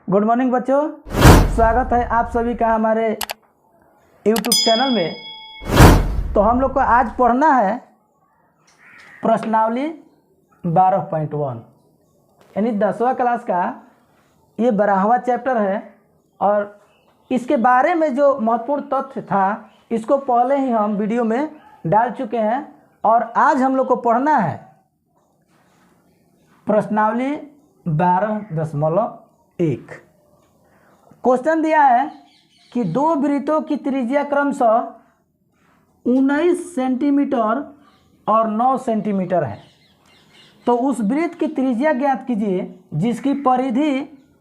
Good morning बच्चों, स्वागत है आप सभी का हमारे YouTube चैनल में। तो हम लोग को आज पढ़ना है प्रश्नावली 12.1 यानी 10वां क्लास का ये 12वां चैप्टर है। और इसके बारे में जो महत्वपूर्ण तथ्य था इसको पहले ही हम वीडियो में डाल चुके हैं और आज हम लोग को पढ़ना है प्रश्नावली 12.1। क्वेश्चन दिया है कि दो वृत्तों की त्रिज्या क्रमशः 19 सेंटीमीटर और 9 सेंटीमीटर है। तो उस वृत्त की त्रिज्या ज्ञात कीजिए जिसकी परिधि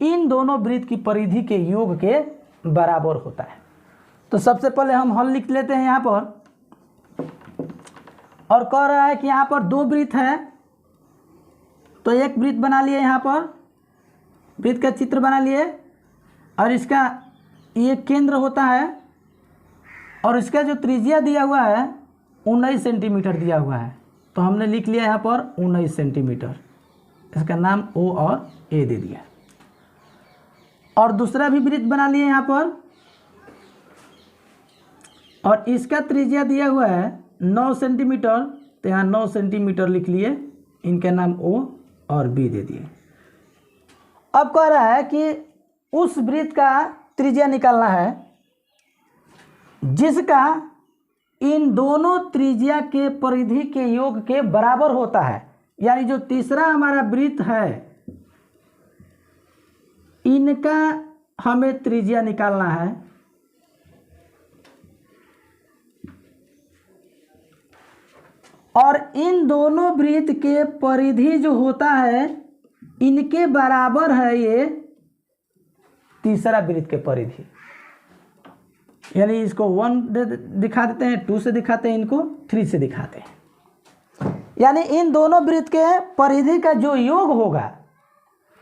इन दोनों वृत्त की परिधि के योग के बराबर होता है। तो सबसे पहले हम हल लिख लेते हैं यहाँ पर। और कह रहा है कि यहाँ पर दो वृत्त है, तो एक वृत्त बना लिए, यहाँ पर वृत्त का चित्र बना लिए और इसका ये केंद्र होता है और इसका जो त्रिज्या दिया हुआ है 19 सेंटीमीटर दिया हुआ है। तो हमने लिख लिया यहाँ पर 19 सेंटीमीटर, इसका नाम O और A दे दिया। और दूसरा भी वृत्त बना लिए यहाँ पर और इसका त्रिज्या दिया हुआ है 9 सेंटीमीटर, तो यहाँ 9 सेंटीमीटर लिख लिए, इनका नाम O और B दे दिए। अब कह रहा है कि उस वृत्त का त्रिज्या निकालना है जिसका इन दोनों त्रिज्या के परिधि के योग के बराबर होता है। यानी जो तीसरा हमारा वृत्त है इनका हमें त्रिज्या निकालना है। और इन दोनों वृत्त के परिधि जो होता है इनके बराबर है ये तीसरा वृत्त के परिधि। यानी इसको 1 दिखा देते हैं, 2 से दिखाते हैं, इनको 3 से दिखाते हैं। यानी इन दोनों वृत्त के परिधि का जो योग होगा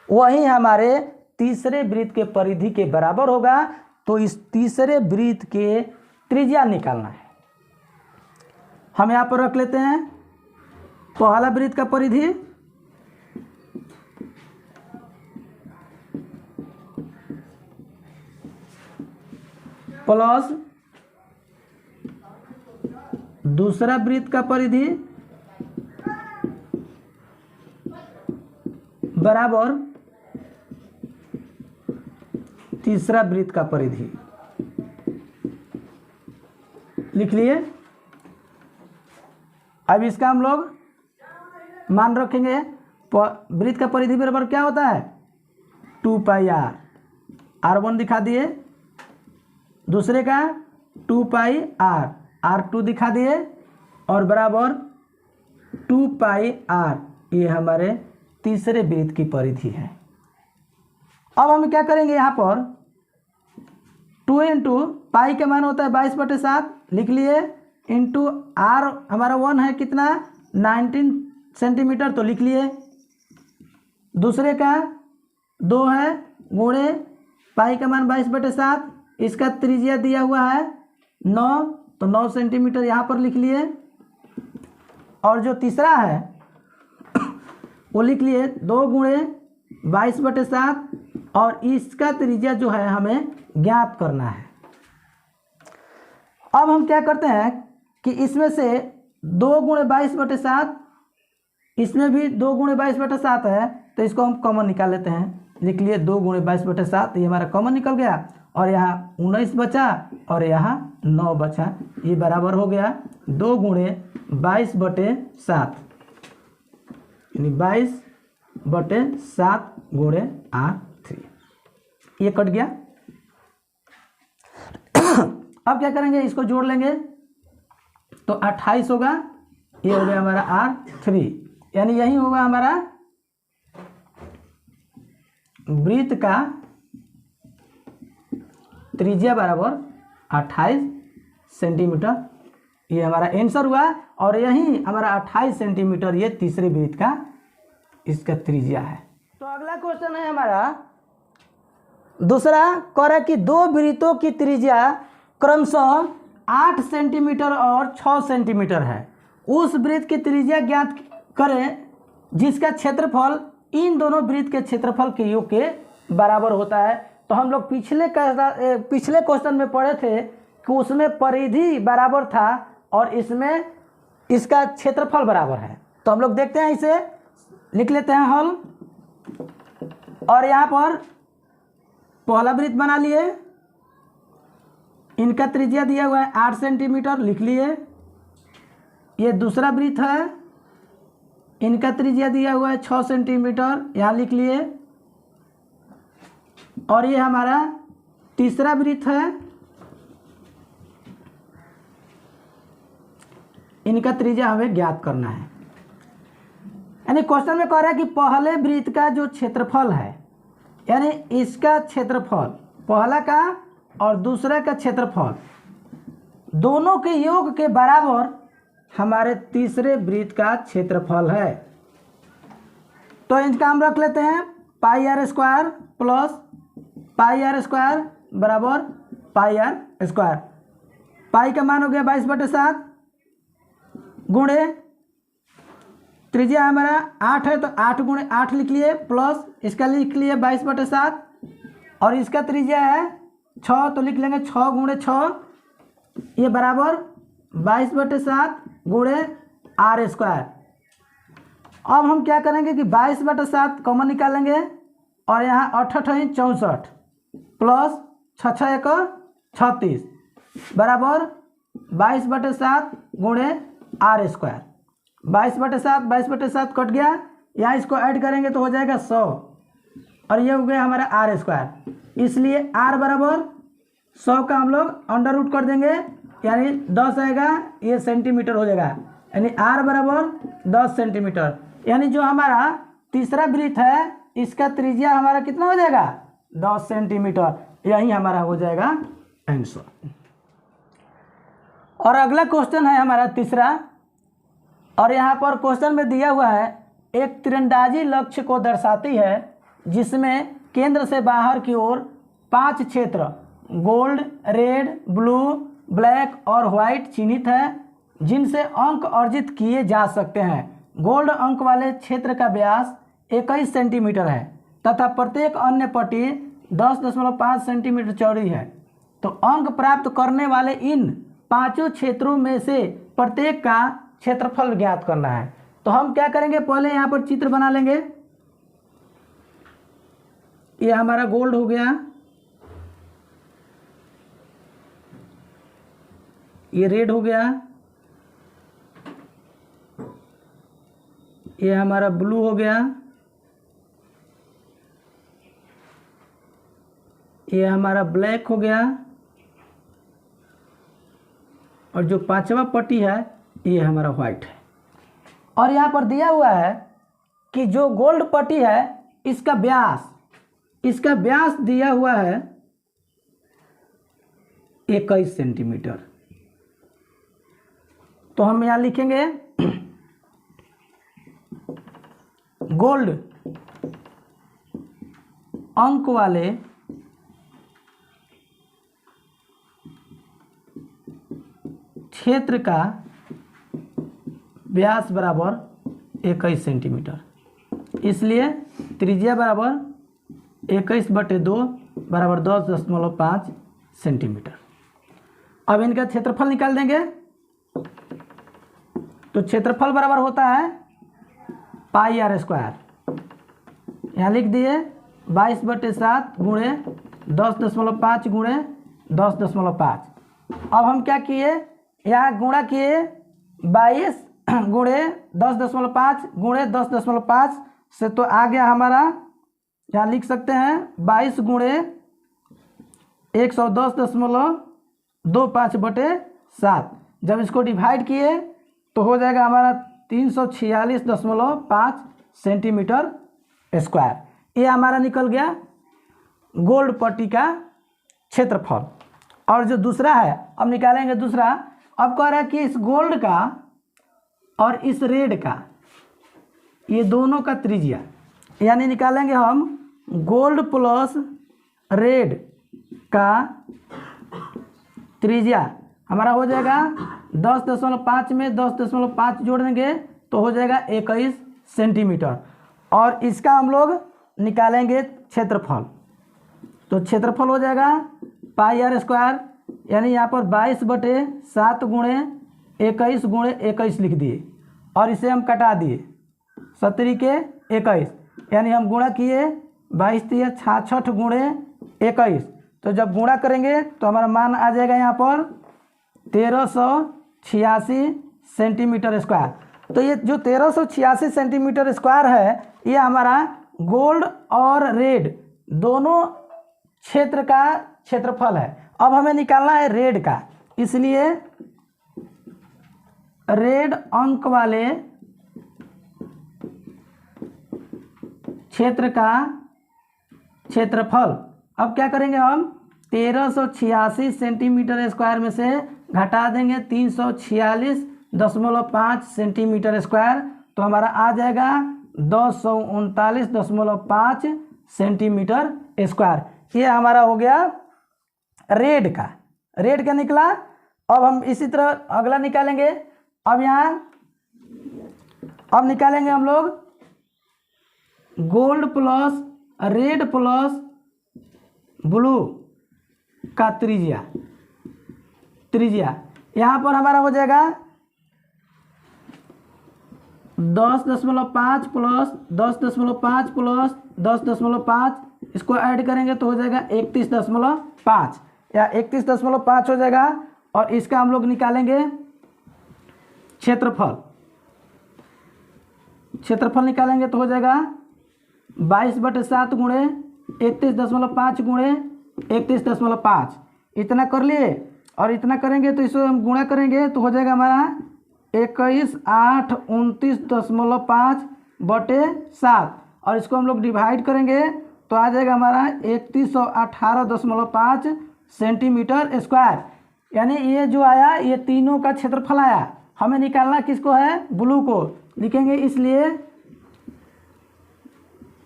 वही हमारे तीसरे वृत्त के परिधि के बराबर होगा। तो इस तीसरे वृत्त के त्रिज्या निकालना है। हम यहाँ पर रख लेते हैं पहला वृत्त का परिधि प्लस दूसरा वृत्त का परिधि बराबर तीसरा वृत्त का परिधि। लिख लिए। अब इसका हम लोग मान रखेंगे। वृत्त का परिधि बराबर क्या होता है 2 पाई r, r1 दिखा दिए, दूसरे का 2 पाई r, r2 दिखा दिए और बराबर 2 पाई r, ये हमारे तीसरे वृत्त की परिधि है। अब हम क्या करेंगे यहाँ पर 2 इंटू पाई का मान होता है 22/7, लिख लिए, इंटू r हमारा 1 है कितना 19 सेंटीमीटर, तो लिख लिए। दूसरे का 2 है गुणे पाई का मान 22/7, इसका त्रिज्या दिया हुआ है 9, तो 9 सेंटीमीटर यहाँ पर लिख लिए। और जो तीसरा है वो लिख लिए 2 गुणे 22/7 और इसका त्रिज्या जो है हमें ज्ञात करना है। अब हम क्या करते हैं कि इसमें से 2 गुणे 22/7, इसमें भी 2 गुणे 22/7 है, तो इसको हम कॉमन निकाल लेते हैं। लिख लिए 2 गुणे 22/7, ये हमारा कॉमन निकल गया और यहाँ 19 बचा और यहाँ 9 बचा। ये बराबर हो गया 2 गुणे 22/7 यानी 22/7 गुणे r3, ये कट गया। अब क्या करेंगे, इसको जोड़ लेंगे तो 28 होगा, ये हो गया हमारा r3। यानी यही होगा हमारा वृत्त का त्रिज्या बराबर 28 सेंटीमीटर, ये हमारा आंसर हुआ। और यही हमारा 28 सेंटीमीटर ये तीसरे वृत्त का इसका त्रिज्या है। तो अगला क्वेश्चन है हमारा दूसरा, कह रहा है कि दो वृत्तों की त्रिज्या क्रमशः 8 सेंटीमीटर और 6 सेंटीमीटर है। उस वृत्त की त्रिज्या ज्ञात करें जिसका क्षेत्रफल इन दोनों वृत्त के क्षेत्रफल के योग के बराबर होता है। तो हम लोग पिछले क्वेश्चन में पढ़े थे कि उसमें परिधि बराबर था और इसमें इसका क्षेत्रफल बराबर है। तो हम लोग देखते हैं, इसे लिख लेते हैं हल। और यहाँ पर पहला वृत्त बना लिए, इनका त्रिज्या दिया हुआ है 8 सेंटीमीटर, लिख लिए। ये दूसरा वृत्त है, इनका त्रिज्या दिया हुआ है 6 सेंटीमीटर, यहाँ लिख लिए। और ये हमारा तीसरा वृत्त है, इनका त्रिज्या हमें ज्ञात करना है। यानी क्वेश्चन में कह रहा है कि पहले वृत्त का जो क्षेत्रफल है, यानी इसका क्षेत्रफल पहला का और दूसरा का क्षेत्रफल दोनों के योग के बराबर हमारे तीसरे वृत्त का क्षेत्रफल है। तो इनका हम रख लेते हैं pi r square plus pi r square बराबर पाई आर स्क्वायर। पाई का मान हो गया 22/7 गुणे त्रिज्या हमारा 8 है तो 8 गुणे 8 लिख लिए, प्लस इसका लिख लिए 22/7 और इसका त्रिज्या है 6 तो लिख लेंगे 6 गुणे 6, ये बराबर 22/7 गुणे आर स्क्वायर। अब हम क्या करेंगे कि 22/7 कॉमन निकालेंगे और यहाँ 8 8 64 प्लस 6 6 1 36 बराबर 22/7 गुणे आर स्क्वायर। 22/7 कट गया, यहाँ इसको ऐड करेंगे तो हो जाएगा 100 और ये हो गया हमारा आर स्क्वायर। इसलिए आर बराबर 100 का हम लोग अंडर रूट कर देंगे, यानी 10 आएगा, ये सेंटीमीटर हो जाएगा, यानी आर बराबर 10 सेंटीमीटर। यानी जो हमारा तीसरा वृत्त है इसका त्रिज्या हमारा कितना हो जाएगा 10 सेंटीमीटर, यही हमारा हो जाएगा आंसर। और अगला क्वेश्चन है हमारा तीसरा, और यहाँ पर क्वेश्चन में दिया हुआ है एक तीरंदाजी लक्ष्य को दर्शाती है जिसमें केंद्र से बाहर की ओर 5 क्षेत्र गोल्ड, रेड, ब्लू, ब्लैक और व्हाइट चिन्हित है जिनसे अंक अर्जित किए जा सकते हैं। गोल्ड अंक वाले क्षेत्र का व्यास 21 सेंटीमीटर है तथा प्रत्येक अन्य पट्टी 10.5 सेंटीमीटर चौड़ी है। तो अंक प्राप्त करने वाले इन 5 क्षेत्रों में से प्रत्येक का क्षेत्रफल ज्ञात करना है। तो हम क्या करेंगे, पहले यहाँ पर चित्र बना लेंगे। ये हमारा गोल्ड हो गया, ये रेड हो गया, ये हमारा ब्लू हो गया, ये हमारा ब्लैक हो गया, और जो 5वां पट्टी है ये हमारा व्हाइट है। और यहाँ पर दिया हुआ है कि जो गोल्ड पट्टी है इसका व्यास दिया हुआ है 21 सेंटीमीटर। तो हम यहाँ लिखेंगे गोल्ड अंक वाले क्षेत्र का व्यास बराबर 21 सेंटीमीटर, इसलिए त्रिज्या बराबर 21/2 बराबर 10.5 सेंटीमीटर। अब इनका क्षेत्रफल निकाल देंगे। तो क्षेत्रफल बराबर होता है पाई आर स्क्वायर, यहाँ लिख दिए 22/7 गुणे 10.5 गुणे 10.5। अब हम क्या किए, यहाँ गुणा किए 22 गुणे 10.5 गुणे 10.5 से, तो आ गया हमारा, यहाँ लिख सकते हैं 22 गुणे 110.25/7। जब इसको डिवाइड किए तो हो जाएगा हमारा 346.5 सेंटीमीटर स्क्वायर। ये हमारा निकल गया गोल्ड पट्टी का क्षेत्रफल। और जो दूसरा है अब निकालेंगे दूसरा। अब कह रहा है कि इस गोल्ड का और इस रेड का, ये दोनों का त्रिज्या, यानी निकालेंगे हम गोल्ड प्लस रेड का त्रिज्या हमारा हो जाएगा 10.5 में 10.5 जोड़ देंगे तो हो जाएगा 21 सेंटीमीटर। और इसका हम लोग निकालेंगे क्षेत्रफल। तो क्षेत्रफल हो जाएगा पाई आर स्क्वायर, यानी यहाँ पर 22/7 गुणे 21 लिख दिए और इसे हम कटा दिए 70 के 21, यानी हम गुणा किए 22×3 = 66 गुणे 21। तो जब गुणा करेंगे तो हमारा मान आ जाएगा यहाँ पर 1386 सेंटीमीटर स्क्वायर। तो ये जो 1386 सेंटीमीटर स्क्वायर है ये हमारा गोल्ड और रेड दोनों क्षेत्र का क्षेत्रफल है। अब हमें निकालना है रेड का, इसलिए रेड अंक वाले क्षेत्र का क्षेत्रफल। अब क्या करेंगे हम 1386 सेंटीमीटर स्क्वायर में से घटा देंगे 346.5 सेंटीमीटर स्क्वायर, तो हमारा आ जाएगा 239.5 सेंटीमीटर स्क्वायर। ये हमारा हो गया रेड का निकला। अब हम इसी तरह अगला निकालेंगे। अब निकालेंगे हम लोग gold plus red plus blue का त्रिज्या। यहाँ पर हमारा हो जाएगा 10.5 प्लस 10.5 प्लस 10.5, इसको ऐड करेंगे तो हो जाएगा 31.5 या 31.5 हो जाएगा। और इसका हम लोग निकालेंगे क्षेत्रफल निकालेंगे तो हो जाएगा 22/7 गुणे 31.5 गुणे 31.5, इतना कर लिए। और इतना करेंगे तो इसको हम गुणा करेंगे तो हो जाएगा हमारा 21,829.5/7, और इसको हम लोग डिवाइड करेंगे तो आ जाएगा हमारा 3118.5 सेंटीमीटर स्क्वायर। यानी ये जो आया ये तीनों का क्षेत्रफल आया। हमें निकालना किसको है? ब्लू को लिखेंगे, इसलिए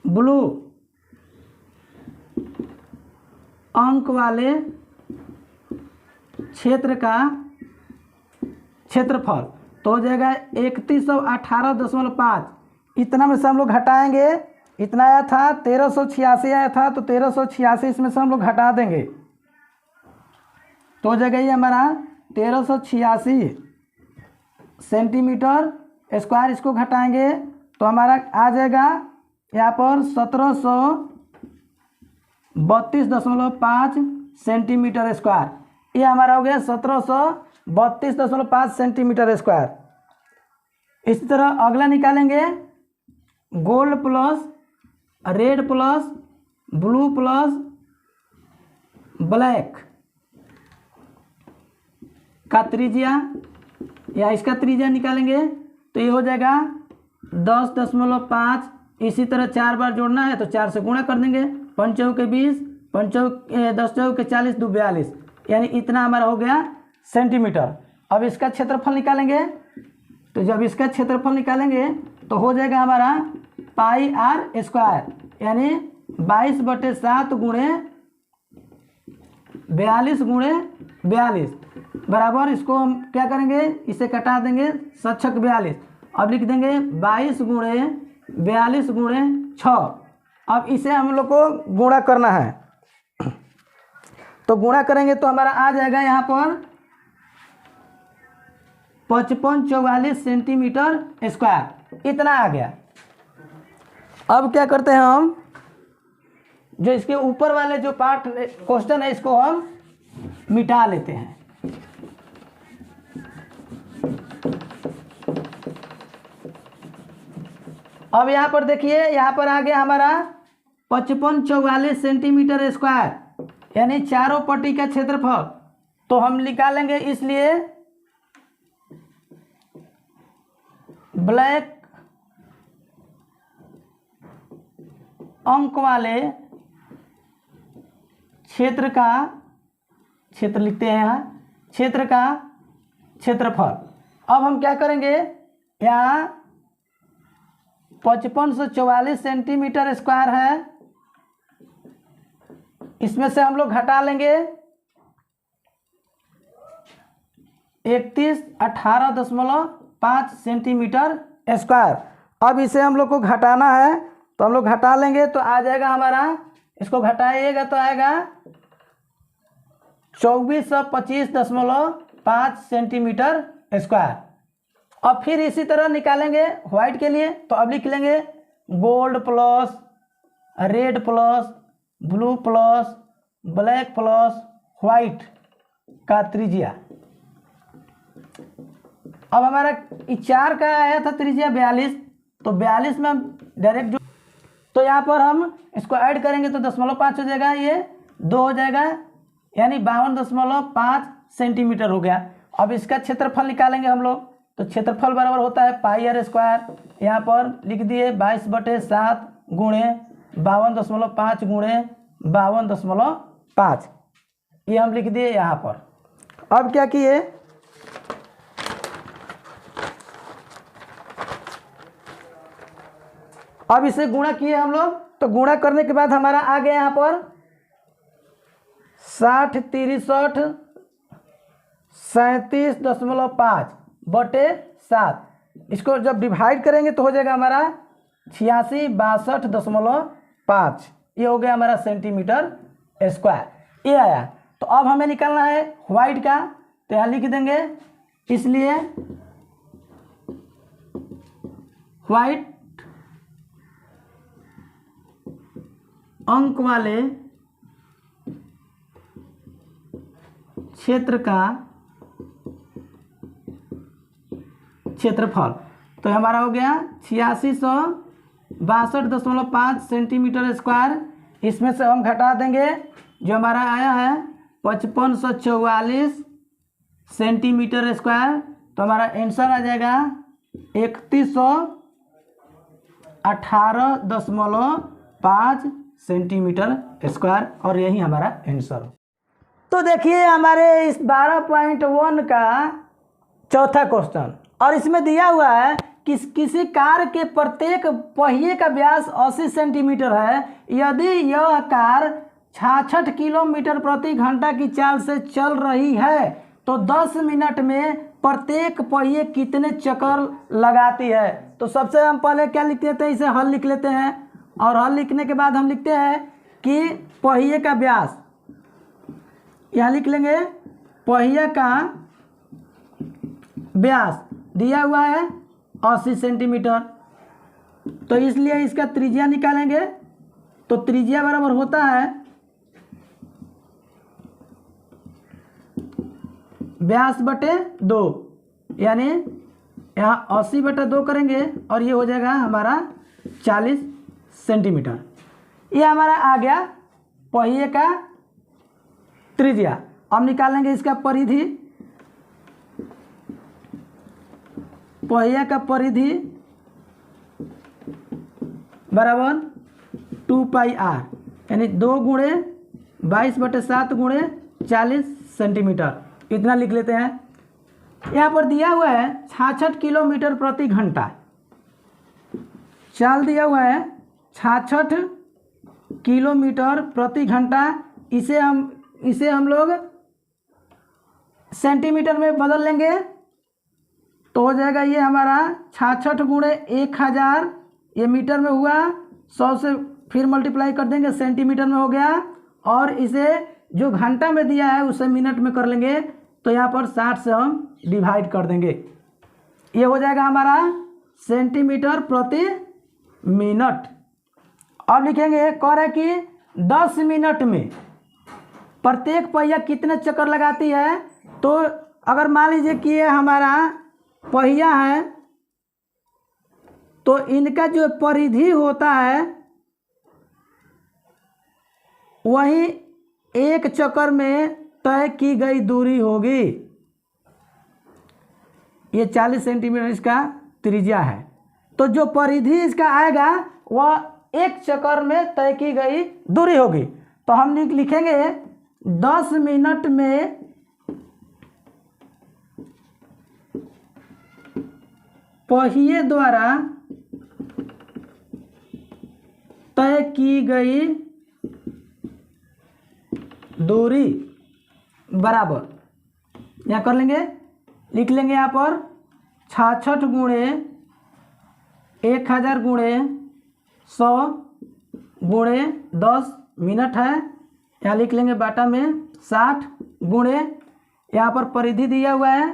ब्लू अंक वाले क्षेत्र का क्षेत्रफल तो हो जाएगा 3118.5। इतना में से हम लोग घटाएंगे, इतना आया था 1386 आया था, तो 1386 इसमें से हम लोग घटा देंगे तो हो जाएगा ये हमारा 1386 सेंटीमीटर स्क्वायर। इसको घटाएंगे तो हमारा आ जाएगा यहाँ पर 1732.5 सेंटीमीटर स्क्वायर। ये हमारा हो गया 1732.5 सेंटीमीटर स्क्वायर। इसी तरह अगला निकालेंगे gold plus red plus blue plus black का त्रिज्या, या इसका त्रिज्या निकालेंगे तो ये हो जाएगा 10.5। इसी तरह 4 बार जोड़ना है तो 4 से गुणा कर देंगे, 5 चौके 20, 10 चौके 40, 2 42, यानी इतना हमारा हो गया सेंटीमीटर। अब इसका क्षेत्रफल निकालेंगे तो जब इसका क्षेत्रफल निकालेंगे तो हो जाएगा हमारा पाई आर स्क्वायर, यानी 22/7 गुणे 42 गुणे 42 बराबर। इसको हम क्या करेंगे, इसे कटा देंगे 7×42। अब लिख देंगे 22 गुणे 42 गुणे 6। अब इसे हम लोग को गुणा करना है, तो गुणा करेंगे तो हमारा आ जाएगा यहाँ पर 5544 सेंटीमीटर स्क्वायर, इतना आ गया। अब क्या करते हैं हम, जो इसके ऊपर वाले जो पार्ट क्वेश्चन है इसको हम मिटा लेते हैं। अब यहाँ पर देखिए, यहाँ पर आ गया हमारा 5544 सेंटीमीटर स्क्वायर, यानी चारों पट्टी का क्षेत्रफल। तो हम निकालेंगे, इसलिए ब्लैक अंक वाले क्षेत्र का क्षेत्र लिखते हैं यहाँ, क्षेत्र का क्षेत्रफल। अब हम क्या करेंगे, यहाँ 5544 सेंटीमीटर स्क्वायर है, इसमें से हम लोग घटा लेंगे 3118.5 सेंटीमीटर स्क्वायर। अब इसे हम लोग को घटाना है तो हम लोग घटा लेंगे तो आ जाएगा हमारा इसको घटाइएगा तो आएगा 2425.5 सेंटीमीटर स्क्वायर। और फिर इसी तरह निकालेंगे व्हाइट के लिए, तो अब लिख लेंगे gold plus red plus blue plus black plus white का त्रिज्या। अब हमारा 4 का आया था त्रिज्या 42, तो 42 में हम डायरेक्ट जो, तो यहाँ पर हम इसको ऐड करेंगे तो 0.5 हो जाएगा, ये 2 हो जाएगा, यानी 52.5 सेंटीमीटर हो गया। अब इसका क्षेत्रफल निकालेंगे हम लोग, तो क्षेत्रफल बराबर होता है पाई आर स्क्वायर, यहाँ पर लिख दिए 22/7 गुणे 52.5 गुणे 52.5, ये हम लिख दिए यहाँ पर। अब क्या किए, अब इसे गुणा किए हम लोग, तो गुणा करने के बाद हमारा आ गया यहाँ पर 60 63 37.5/7। इसको जब डिवाइड करेंगे तो हो जाएगा हमारा 86 62.5, ये हो गया हमारा सेंटीमीटर स्क्वायर, ये आया। तो अब हमें निकालना है व्हाइट का, तो यहाँ लिख देंगे, इसलिए व्हाइट अंक वाले क्षेत्र का क्षेत्रफल, तो हमारा हो गया 8662.5 सेंटीमीटर स्क्वायर। इसमें से हम घटा देंगे जो हमारा आया है 5544 सेंटीमीटर स्क्वायर, तो हमारा आंसर आ जाएगा 3118.5 सेंटीमीटर स्क्वायर, और यही हमारा आंसर। तो देखिए हमारे इस 12.1 का चौथा क्वेश्चन, और इसमें दिया हुआ है कि किसी कार के प्रत्येक पहिए का व्यास 80 सेंटीमीटर है। यदि यह कार 66 किलोमीटर प्रति घंटा की चाल से चल रही है तो 10 मिनट में प्रत्येक पहिए कितने चक्कर लगाती है। तो सबसे हम पहले क्या लिख लेते हैं, इसे हल लिख लेते हैं, और हल लिखने के बाद हम लिखते हैं कि पहिए का व्यास, यहाँ लिख लेंगे पहिया का व्यास दिया हुआ है 80 सेंटीमीटर, तो इसलिए इसका त्रिज्या निकालेंगे, तो त्रिज्या बराबर होता है व्यास बटे 2, यानी यहाँ 80/2 करेंगे और ये हो जाएगा हमारा 40 सेंटीमीटर। ये हमारा आ गया पहिए का त्रिज्या। अब निकालेंगे इसका परिधि, पहिया का परिधि बराबर 2πr, यानी 2 गुणे 22/7 गुणे 40 सेंटीमीटर, इतना लिख लेते हैं। यहाँ पर दिया हुआ है 66 किलोमीटर प्रति घंटा, चाल दिया हुआ है 66 किलोमीटर प्रति घंटा, इसे हम लोग सेंटीमीटर में बदल लेंगे, तो हो जाएगा ये हमारा 66 गुणे 1000, ये मीटर में हुआ, 100 से फिर मल्टीप्लाई कर देंगे, सेंटीमीटर में हो गया, और इसे जो घंटा में दिया है उसे मिनट में कर लेंगे, तो यहाँ पर 60 से हम डिवाइड कर देंगे, ये हो जाएगा हमारा सेंटीमीटर प्रति मिनट। अब लिखेंगे, कह रहा है कि 10 मिनट में प्रत्येक पहिया कितने चक्कर लगाती है। तो अगर मान लीजिए कि ये हमारा पहिया है, तो इनका जो परिधि होता है वही एक चक्कर में तय की गई दूरी होगी। ये 40 सेंटीमीटर इसका त्रिज्या है, तो जो परिधि इसका आएगा वह एक चक्कर में तय की गई दूरी होगी। तो हम लिखेंगे 10 मिनट में पहिए द्वारा तय की गई दूरी बराबर, यहाँ कर लेंगे, लिख लेंगे यहाँ पर 66 गुणे 1000 गुणे 100 गुणे 10 मिनट है, यहाँ लिख लेंगे बाटा में 60 गुणे, यहाँ पर परिधि दिया हुआ है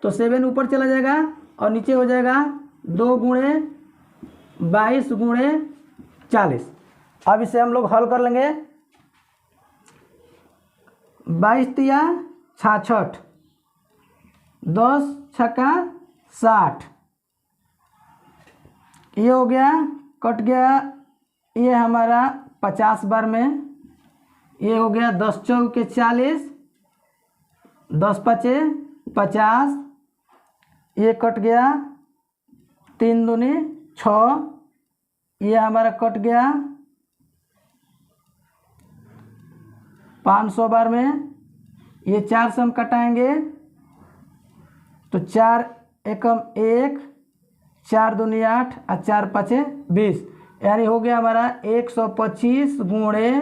तो 7 ऊपर चला जाएगा और नीचे हो जाएगा 2 गुणे 22 गुणे 40। अब इसे हम लोग हल कर लेंगे। 22 तिया 66, 10 छक्का 60, ये हो गया, कट गया ये हमारा 50 बार में, ये हो गया 10 चौके 40, 10 पचे 50, ये कट गया 3 दूनी 6, ये हमारा कट गया 500 बार में, ये 4 से हम कटाएंगे तो 4 एकम 1, 4 दूनी 8 और 4 पचे 20, यानी हो गया हमारा 125 गुणे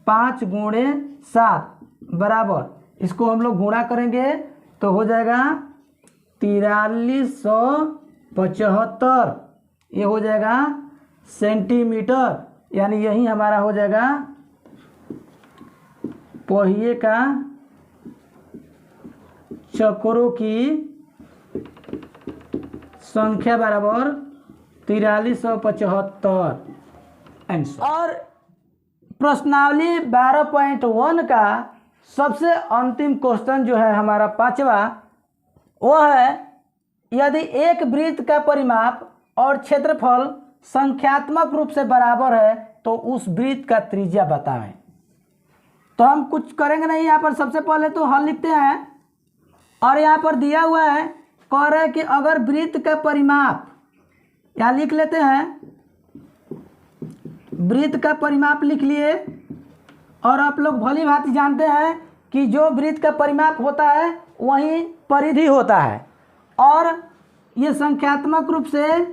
5 गुणे 7 बराबर, इसको हम लोग गुणा करेंगे तो हो जाएगा 4375, ये हो जाएगा सेंटीमीटर, यानी यही हमारा हो जाएगा पहिए का चक्रों की संख्या बराबर 4375 आंसर। और प्रश्नावली 12.1 का सबसे अंतिम क्वेश्चन जो है हमारा 5वां, वो है यदि एक वृत्त का परिमाप और क्षेत्रफल संख्यात्मक रूप से बराबर है तो उस वृत्त का त्रिज्या बताएं। तो हम कुछ करेंगे नहीं, यहाँ पर सबसे पहले तो हल लिखते हैं और यहाँ पर दिया हुआ है, कह रहे हैं कि अगर वृत्त का परिमाप, यहाँ लिख लेते हैं, वृत्त का परिमाप लिख लिए, और आप लोग भली भांति जानते हैं कि जो वृत्त का परिमाप होता है वही परिधि होता है, और ये संख्यात्मक रूप से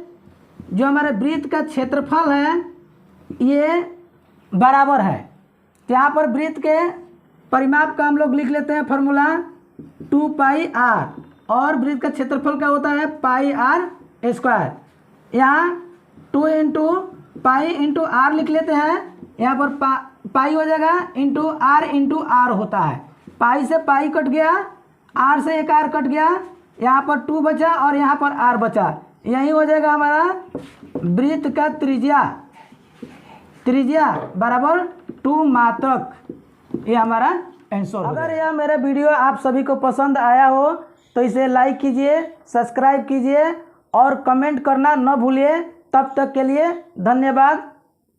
जो हमारे वृत्त का क्षेत्रफल है ये बराबर है। तो यहाँ पर वृत्त के परिमाप का हम लोग लिख लेते हैं फॉर्मूला 2πr, और वृत्त का क्षेत्रफल का होता है πr²। यहाँ 2 इंटू पाई इंटू आर लिख लेते हैं, यहाँ पर पाई हो जाएगा इंटू आर होता है, पाई से पाई कट गया, आर से एक आर कट गया, यहाँ पर 2 बचा और यहाँ पर आर बचा, यही हो जाएगा हमारा वृत्त का त्रिज्या बराबर 2 मात्रक, ये हमारा आंसर। अगर यह मेरा वीडियो आप सभी को पसंद आया हो तो इसे लाइक कीजिए, सब्सक्राइब कीजिए और कमेंट करना न भूलिए। तब तक के लिए धन्यवाद।